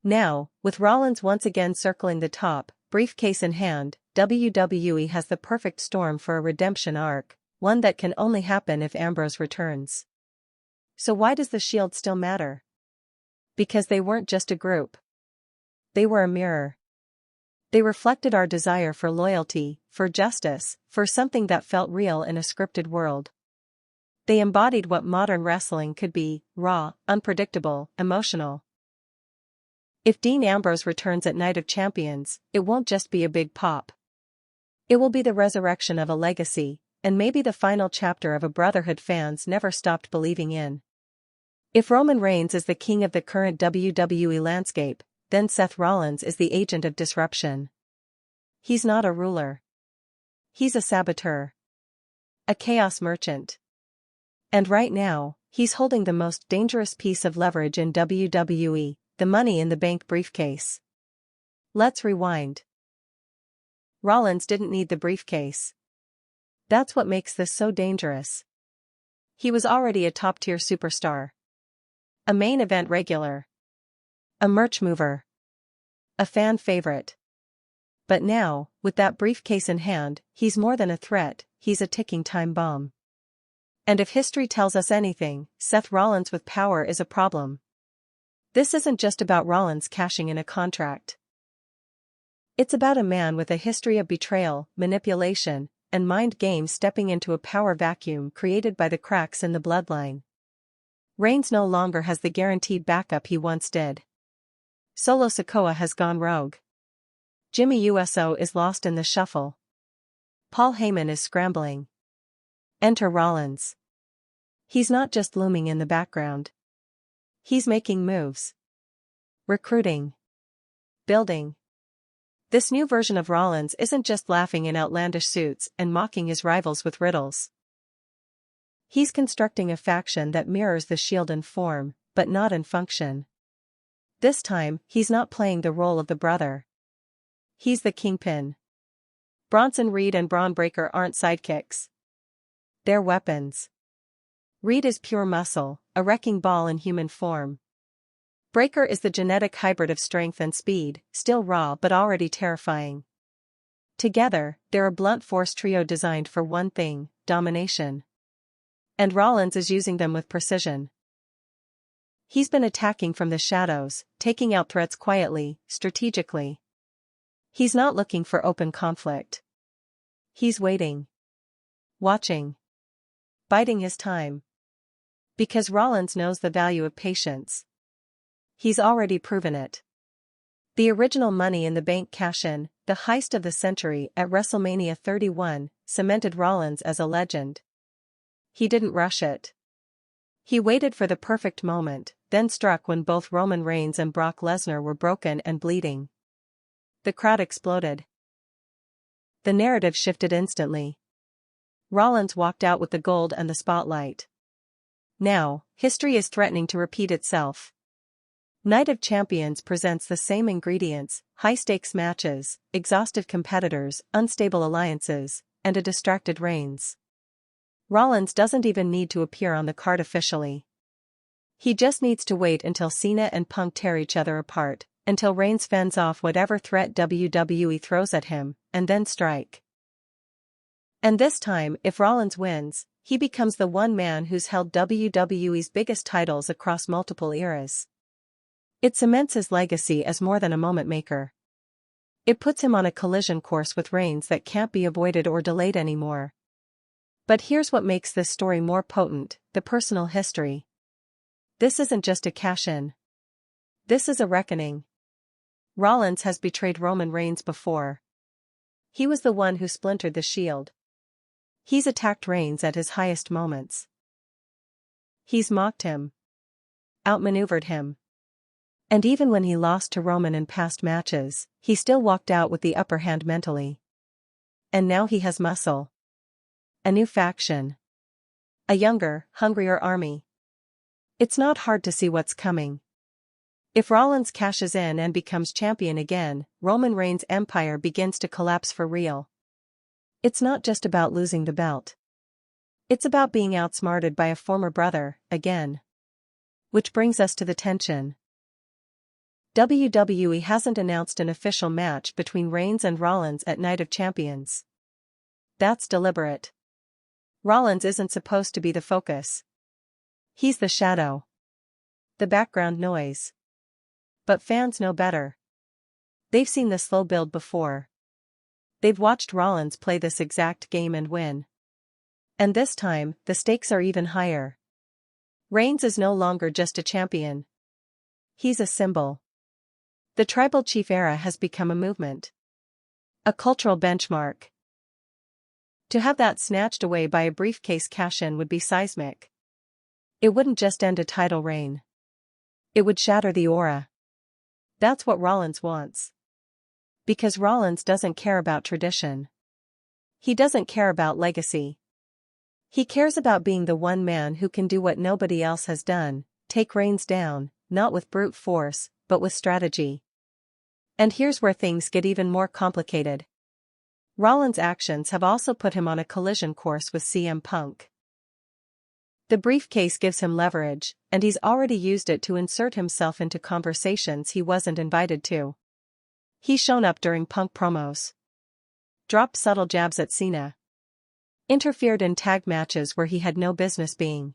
Now, with Rollins once again circling the top, briefcase in hand, WWE has the perfect storm for a redemption arc, one that can only happen if Ambrose returns. So why does the Shield still matter? Because they weren't just a group. They were a mirror. They reflected our desire for loyalty, for justice, for something that felt real in a scripted world. They embodied what modern wrestling could be: raw, unpredictable, emotional. If Dean Ambrose returns at Night of Champions, it won't just be a big pop. It will be the resurrection of a legacy, and maybe the final chapter of a brotherhood fans never stopped believing in. If Roman Reigns is the king of the current WWE landscape, then Seth Rollins is the agent of disruption. He's not a ruler. He's a saboteur. A chaos merchant. And right now, he's holding the most dangerous piece of leverage in WWE, the Money in the Bank briefcase. Let's rewind. Rollins didn't need the briefcase. That's what makes this so dangerous. He was already a top-tier superstar. A main event regular. A merch mover. A fan favorite. But now, with that briefcase in hand, he's more than a threat, he's a ticking time bomb. And if history tells us anything, Seth Rollins with power is a problem. This isn't just about Rollins cashing in a contract. It's about a man with a history of betrayal, manipulation, and mind games stepping into a power vacuum created by the cracks in the bloodline. Reigns no longer has the guaranteed backup he once did. Solo Sikoa has gone rogue. Jimmy Uso is lost in the shuffle. Paul Heyman is scrambling. Enter Rollins. He's not just looming in the background. He's making moves. Recruiting. Building. This new version of Rollins isn't just laughing in outlandish suits and mocking his rivals with riddles. He's constructing a faction that mirrors the Shield in form, but not in function. This time, he's not playing the role of the brother. He's the kingpin. Bronson Reed and Braun Breaker aren't sidekicks. They're weapons. Reed is pure muscle, a wrecking ball in human form. Breaker is the genetic hybrid of strength and speed, still raw but already terrifying. Together, they're a blunt force trio designed for one thing: domination. And Rollins is using them with precision. He's been attacking from the shadows, taking out threats quietly, strategically. He's not looking for open conflict. He's waiting. Watching. Biding his time. Because Rollins knows the value of patience. He's already proven it. The original Money in the Bank cash-in, the heist of the century at WrestleMania 31, cemented Rollins as a legend. He didn't rush it. He waited for the perfect moment, then struck when both Roman Reigns and Brock Lesnar were broken and bleeding. The crowd exploded. The narrative shifted instantly. Rollins walked out with the gold and the spotlight. Now, history is threatening to repeat itself. Night of Champions presents the same ingredients: high-stakes matches, exhaustive competitors, unstable alliances, and a distracted Reigns. Rollins doesn't even need to appear on the card officially. He just needs to wait until Cena and Punk tear each other apart, until Reigns fends off whatever threat WWE throws at him, and then strike. And this time, if Rollins wins, he becomes the one man who's held WWE's biggest titles across multiple eras. It cements his legacy as more than a moment maker. It puts him on a collision course with Reigns that can't be avoided or delayed anymore. But here's what makes this story more potent: the personal history. This isn't just a cash-in. This is a reckoning. Rollins has betrayed Roman Reigns before. He was the one who splintered the Shield. He's attacked Reigns at his highest moments. He's mocked him. Outmaneuvered him. And even when he lost to Roman in past matches, he still walked out with the upper hand mentally. And now he has muscle. A new faction. A younger, hungrier army. It's not hard to see what's coming. If Rollins cashes in and becomes champion again, Roman Reigns' empire begins to collapse for real. It's not just about losing the belt. It's about being outsmarted by a former brother, again. Which brings us to the tension. WWE hasn't announced an official match between Reigns and Rollins at Night of Champions. That's deliberate. Rollins isn't supposed to be the focus. He's the shadow. The background noise. But fans know better. They've seen the slow build before. They've watched Rollins play this exact game and win. And this time, the stakes are even higher. Reigns is no longer just a champion. He's a symbol. The Tribal Chief era has become a movement. A cultural benchmark. To have that snatched away by a briefcase cash-in would be seismic. It wouldn't just end a title reign. It would shatter the aura. That's what Rollins wants. Because Rollins doesn't care about tradition. He doesn't care about legacy. He cares about being the one man who can do what nobody else has done, take Reigns down, not with brute force, but with strategy. And here's where things get even more complicated. Rollins' actions have also put him on a collision course with CM Punk. The briefcase gives him leverage, and he's already used it to insert himself into conversations he wasn't invited to. He's shown up during Punk promos, dropped subtle jabs at Cena, interfered in tag matches where he had no business being.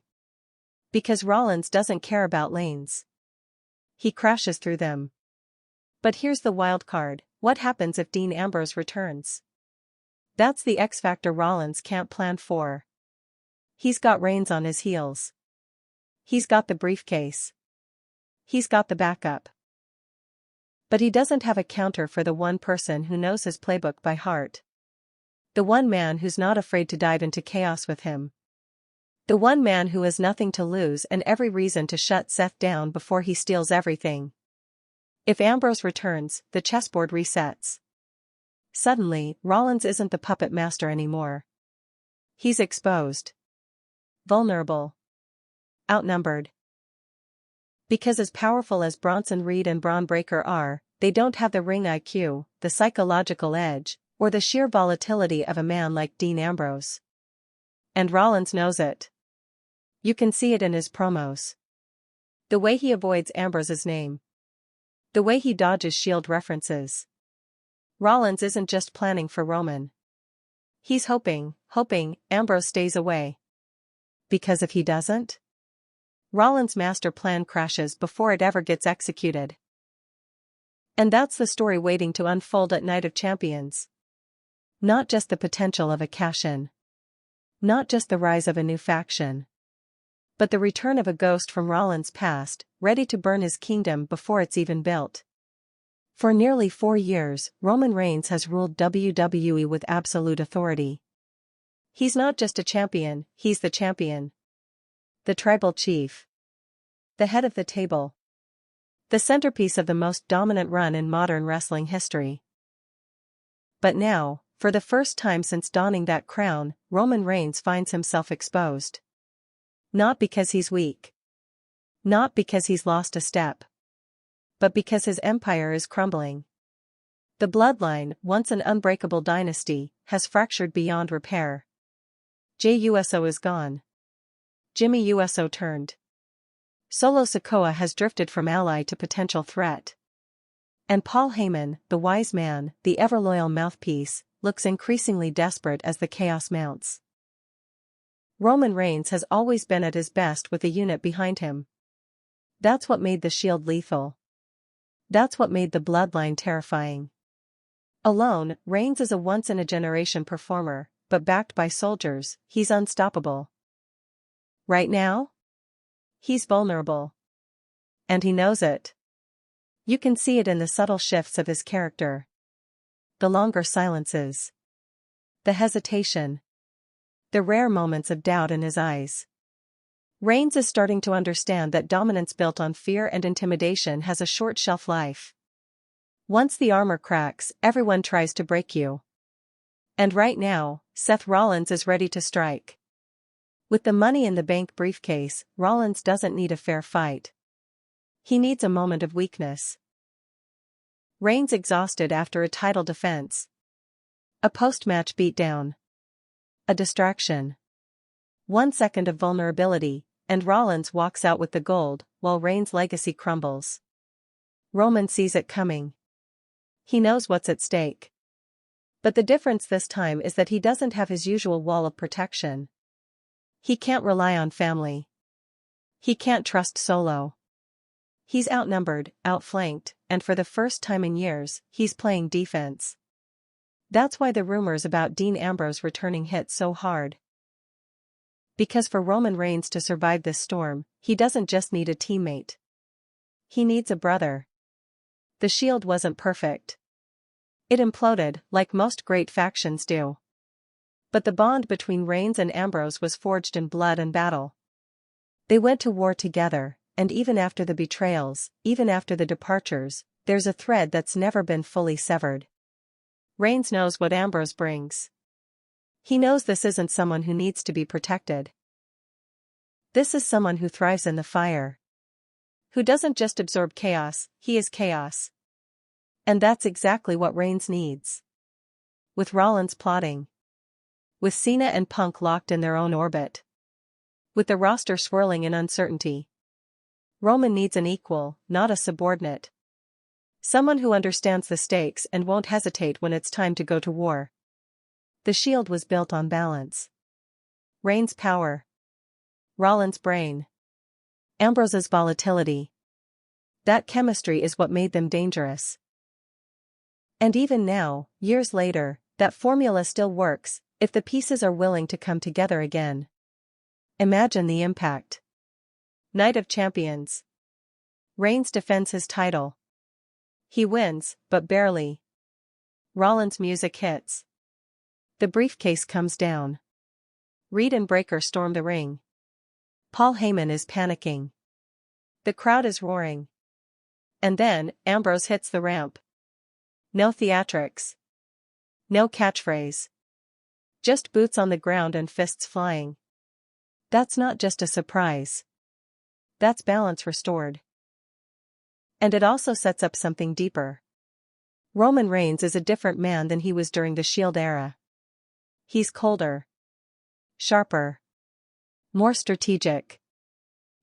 Because Rollins doesn't care about lanes, he crashes through them. But here's the wild card: what happens if Dean Ambrose returns? That's the X factor Rollins can't plan for. He's got Reigns on his heels. He's got the briefcase. He's got the backup. But he doesn't have a counter for the one person who knows his playbook by heart. The one man who's not afraid to dive into chaos with him. The one man who has nothing to lose and every reason to shut Seth down before he steals everything. If Ambrose returns, the chessboard resets. Suddenly, Rollins isn't the puppet master anymore. He's exposed. Vulnerable. Outnumbered. Because as powerful as Bronson Reed and Braun Breaker are, they don't have the ring IQ, the psychological edge, or the sheer volatility of a man like Dean Ambrose. And Rollins knows it. You can see it in his promos. The way he avoids Ambrose's name. The way he dodges Shield references. Rollins isn't just planning for Roman. He's hoping Ambrose stays away. Because if he doesn't, Rollins' master plan crashes before it ever gets executed. And that's the story waiting to unfold at Night of Champions. Not just the potential of a cash-in. Not just the rise of a new faction. But the return of a ghost from Rollins' past, ready to burn his kingdom before it's even built. For nearly 4 years, Roman Reigns has ruled WWE with absolute authority. He's not just a champion, he's the champion. The tribal chief. The head of the table. The centerpiece of the most dominant run in modern wrestling history. But now, for the first time since donning that crown, Roman Reigns finds himself exposed. Not because he's weak. Not because he's lost a step. But because his empire is crumbling. The Bloodline, once an unbreakable dynasty, has fractured beyond repair. Jey Uso is gone. Jimmy Uso turned. Solo Sikoa has drifted from ally to potential threat. And Paul Heyman, the wise man, the ever-loyal mouthpiece, looks increasingly desperate as the chaos mounts. Roman Reigns has always been at his best with a unit behind him. That's what made the Shield lethal. That's what made the Bloodline terrifying. Alone, Reigns is a once-in-a-generation performer, but backed by soldiers, he's unstoppable. Right now? He's vulnerable. And he knows it. You can see it in the subtle shifts of his character. The longer silences. The hesitation. The rare moments of doubt in his eyes. Reigns is starting to understand that dominance built on fear and intimidation has a short shelf life. Once the armor cracks, everyone tries to break you. And right now, Seth Rollins is ready to strike. With the Money in the Bank briefcase, Rollins doesn't need a fair fight. He needs a moment of weakness. Reigns exhausted after a title defense. A post-match beatdown. A distraction. 1 second of vulnerability, and Rollins walks out with the gold, while Reigns' legacy crumbles. Roman sees it coming. He knows what's at stake. But the difference this time is that he doesn't have his usual wall of protection. He can't rely on family. He can't trust Solo. He's outnumbered, outflanked, and for the first time in years, he's playing defense. That's why the rumors about Dean Ambrose returning hit so hard. Because for Roman Reigns to survive this storm, he doesn't just need a teammate. He needs a brother. The Shield wasn't perfect. It imploded, like most great factions do. But the bond between Reigns and Ambrose was forged in blood and battle. They went to war together, and even after the betrayals, even after the departures, there's a thread that's never been fully severed. Reigns knows what Ambrose brings. He knows this isn't someone who needs to be protected. This is someone who thrives in the fire. Who doesn't just absorb chaos, he is chaos. And that's exactly what Reigns needs. With Rollins plotting. With Cena and Punk locked in their own orbit. With the roster swirling in uncertainty. Roman needs an equal, not a subordinate. Someone who understands the stakes and won't hesitate when it's time to go to war. The Shield was built on balance. Reigns' power. Rollins' brain. Ambrose's volatility. That chemistry is what made them dangerous. And even now, years later, that formula still works, if the pieces are willing to come together again. Imagine the impact. Night of Champions. Reigns defends his title. He wins, but barely. Rollins' music hits. The briefcase comes down. Reed and Breakker storm the ring. Paul Heyman is panicking. The crowd is roaring. And then, Ambrose hits the ramp. No theatrics. No catchphrase. Just boots on the ground and fists flying. That's not just a surprise. That's balance restored. And it also sets up something deeper. Roman Reigns is a different man than he was during the Shield era. He's colder. Sharper. More strategic.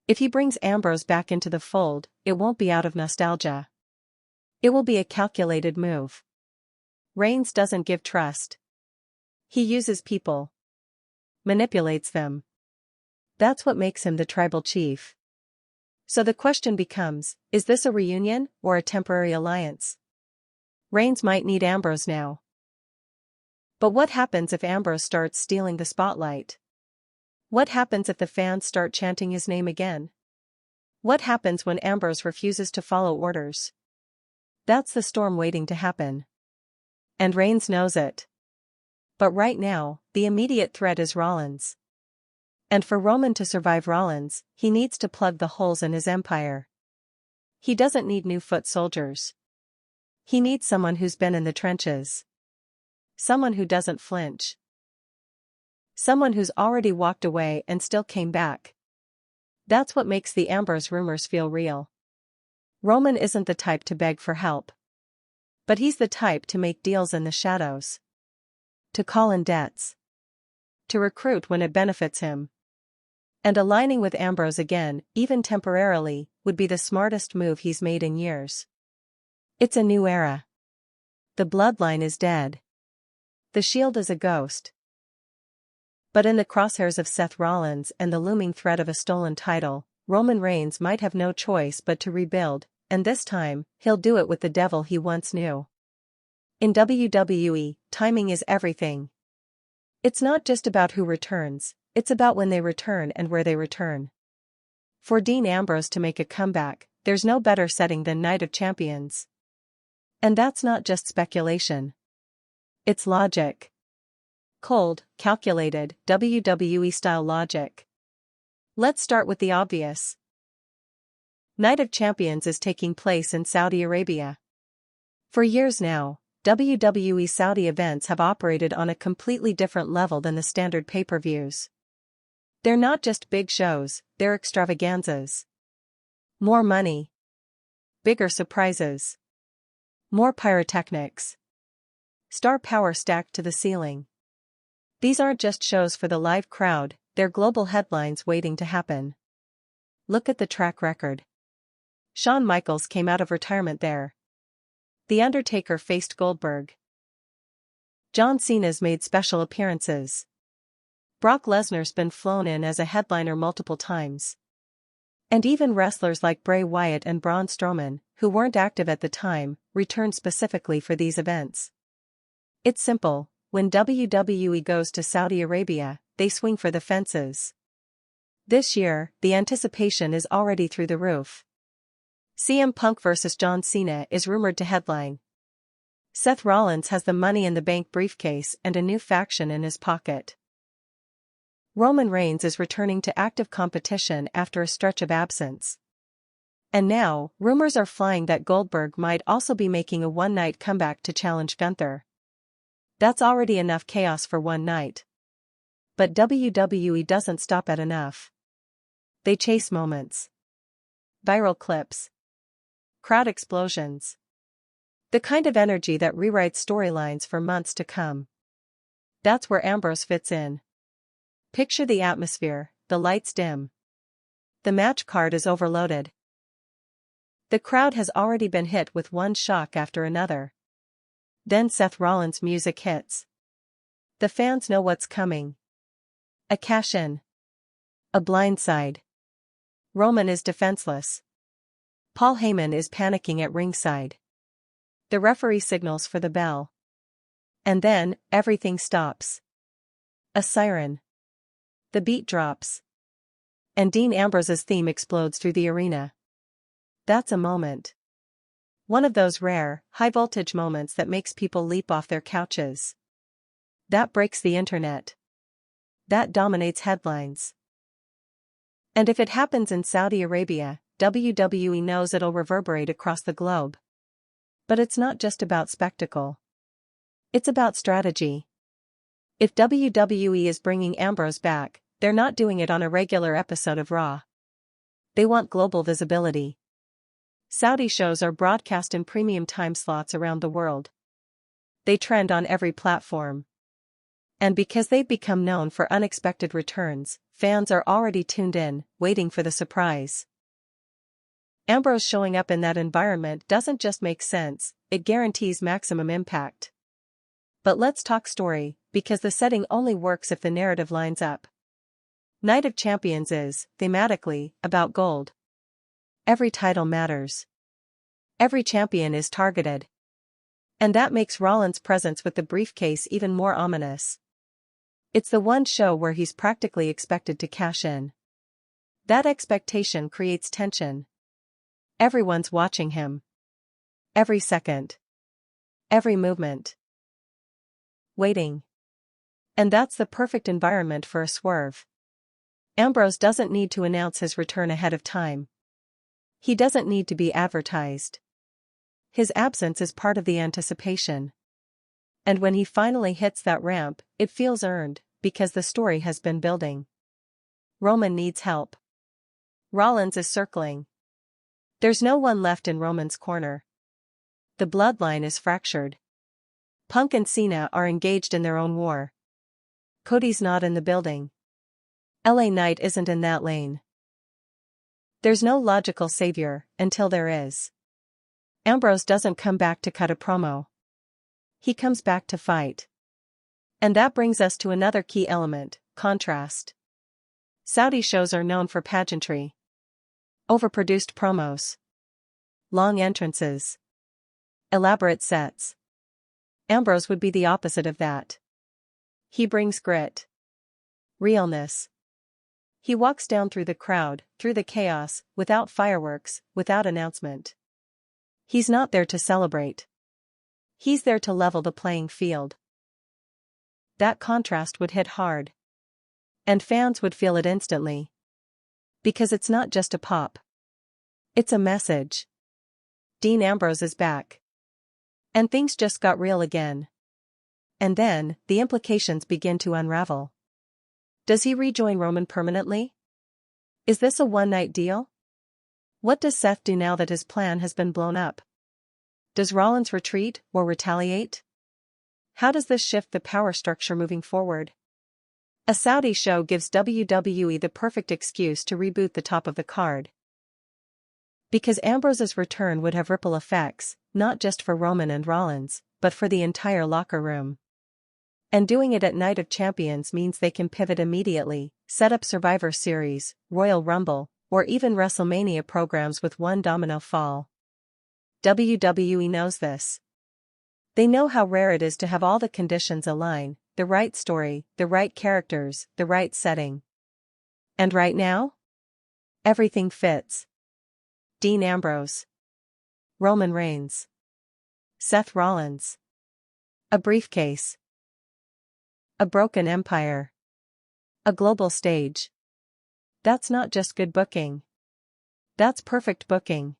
If he brings Ambrose back into the fold, it won't be out of nostalgia. It will be a calculated move. Reigns doesn't give trust. He uses people. Manipulates them. That's what makes him the tribal chief. So the question becomes, is this a reunion or a temporary alliance? Reigns might need Ambrose now. But what happens if Ambrose starts stealing the spotlight? What happens if the fans start chanting his name again? What happens when Ambrose refuses to follow orders? That's the storm waiting to happen. And Reigns knows it. But right now, the immediate threat is Rollins. And for Roman to survive Rollins, he needs to plug the holes in his empire. He doesn't need new foot soldiers. He needs someone who's been in the trenches. Someone who doesn't flinch. Someone who's already walked away and still came back. That's what makes the Ambrose rumors feel real. Roman isn't the type to beg for help. But he's the type to make deals in the shadows. To call in debts. To recruit when it benefits him. And aligning with Ambrose again, even temporarily, would be the smartest move he's made in years. It's a new era. The Bloodline is dead. The Shield is a ghost. But in the crosshairs of Seth Rollins and the looming threat of a stolen title, Roman Reigns might have no choice but to rebuild, and this time, he'll do it with the devil he once knew. In WWE, timing is everything. It's not just about who returns, it's about when they return and where they return. For Dean Ambrose to make a comeback, there's no better setting than Night of Champions. And that's not just speculation. It's logic. Cold, calculated, WWE-style logic. Let's start with the obvious. Night of Champions is taking place in Saudi Arabia. For years now, WWE Saudi events have operated on a completely different level than the standard pay-per-views. They're not just big shows, they're extravaganzas. More money. Bigger surprises. More pyrotechnics. Star power stacked to the ceiling. These aren't just shows for the live crowd, they're global headlines waiting to happen. Look at the track record. Shawn Michaels came out of retirement there. The Undertaker faced Goldberg. John Cena's made special appearances. Brock Lesnar's been flown in as a headliner multiple times. And even wrestlers like Bray Wyatt and Braun Strowman, who weren't active at the time, returned specifically for these events. It's simple, when WWE goes to Saudi Arabia, they swing for the fences. This year, the anticipation is already through the roof. CM Punk vs. John Cena is rumored to headline. Seth Rollins has the Money in the Bank briefcase and a new faction in his pocket. Roman Reigns is returning to active competition after a stretch of absence. And now, rumors are flying that Goldberg might also be making a one-night comeback to challenge Gunther. That's already enough chaos for one night. But WWE doesn't stop at enough. They chase moments. Viral clips. Crowd explosions. The kind of energy that rewrites storylines for months to come. That's where Ambrose fits in. Picture the atmosphere, the lights dim. The match card is overloaded. The crowd has already been hit with one shock after another. Then Seth Rollins' music hits. The fans know what's coming. A cash-in. A blindside. Roman is defenseless. Paul Heyman is panicking at ringside. The referee signals for the bell. And then, everything stops. A siren. The beat drops. And Dean Ambrose's theme explodes through the arena. That's a moment. One of those rare, high-voltage moments that makes people leap off their couches. That breaks the internet. That dominates headlines. And if it happens in Saudi Arabia, WWE knows it'll reverberate across the globe. But it's not just about spectacle. It's about strategy. If WWE is bringing Ambrose back, they're not doing it on a regular episode of Raw. They want global visibility. Saudi shows are broadcast in premium time slots around the world. They trend on every platform. And because they've become known for unexpected returns, fans are already tuned in, waiting for the surprise. Ambrose showing up in that environment doesn't just make sense, it guarantees maximum impact. But let's talk story, because the setting only works if the narrative lines up. Night of Champions is, thematically, about gold. Every title matters. Every champion is targeted. And that makes Rollins' presence with the briefcase even more ominous. It's the one show where he's practically expected to cash in. That expectation creates tension. Everyone's watching him. Every second. Every movement. Waiting. And that's the perfect environment for a swerve. Ambrose doesn't need to announce his return ahead of time. He doesn't need to be advertised. His absence is part of the anticipation. And when he finally hits that ramp, it feels earned, because the story has been building. Roman needs help. Rollins is circling. There's no one left in Roman's corner. The bloodline is fractured. Punk and Cena are engaged in their own war. Cody's not in the building. LA Knight isn't in that lane. There's no logical savior, until there is. Ambrose doesn't come back to cut a promo. He comes back to fight. And that brings us to another key element, contrast. Saudi shows are known for pageantry. Overproduced promos. Long entrances. Elaborate sets. Ambrose would be the opposite of that. He brings grit. Realness. He walks down through the crowd, through the chaos, without fireworks, without announcement. He's not there to celebrate. He's there to level the playing field. That contrast would hit hard. And fans would feel it instantly. Because it's not just a pop. It's a message. Dean Ambrose is back. And things just got real again. And then, the implications begin to unravel. Does he rejoin Roman permanently? Is this a one-night deal? What does Seth do now that his plan has been blown up? Does Rollins retreat or retaliate? How does this shift the power structure moving forward? A Saudi show gives WWE the perfect excuse to reboot the top of the card. Because Ambrose's return would have ripple effects, not just for Roman and Rollins, but for the entire locker room. And doing it at Night of Champions means they can pivot immediately, set up Survivor Series, Royal Rumble, or even WrestleMania programs with one domino fall. WWE knows this. They know how rare it is to have all the conditions align, the right story, the right characters, the right setting. And right now? Everything fits. Dean Ambrose. Roman Reigns. Seth Rollins. A briefcase. A broken empire. A global stage. That's not just good booking. That's perfect booking.